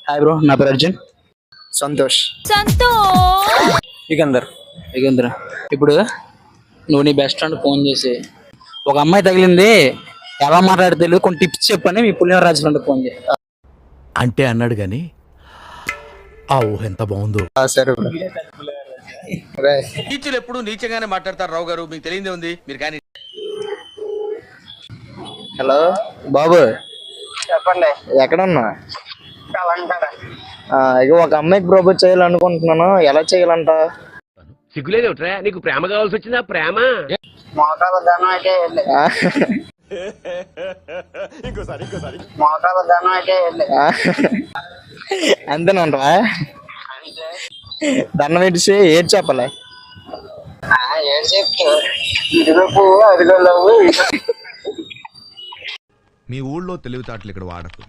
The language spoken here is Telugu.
హాయ్ బ్రో, నా పేరు అర్జున్. సంతోష్. యుగంధర్. ఇప్పుడు నువ్వు నీ బెస్ట్ ఫ్రెండ్ ఫోన్ చేసి ఒక అమ్మాయి తగిలింది, ఎలా మాట్లాడితే తెలియదు, కొన్ని టిప్స్ చెప్పని మీ పులిహోర ఫ్రెండ్ ఫోన్ చేసి అంటే అన్నాడు గాని ఆ ఊహ ఎంత బాగుందో. సరే నీచులు ఎప్పుడు నీచంగానే మాట్లాడతారు రావు గారు, మీకు తెలియదే ఉంది మీరు కానీ. హలో బాబు, చెప్పండి. ఎక్కడున్నా? ఇక ఒక అమ్మాయికి ప్రపోజ్ చేయాలనుకుంటున్నాను, ఎలా చేయాలంట? సిగ్గులేదేమిట్రా, నీకు ప్రేమ కావాల్సి వచ్చిందా? ప్రేమ మోకాల ధనం అయితే మోకాల ధనం అయితే అంతేనంటవా? దండం పెట్టి ఏది చెప్పలే? ఏడు చెప్తా. ఇదిగో పువ్వు అదిగో లవ్వు. మీ ఊళ్ళో తెలివితేటలు ఇక్కడ వాడకు.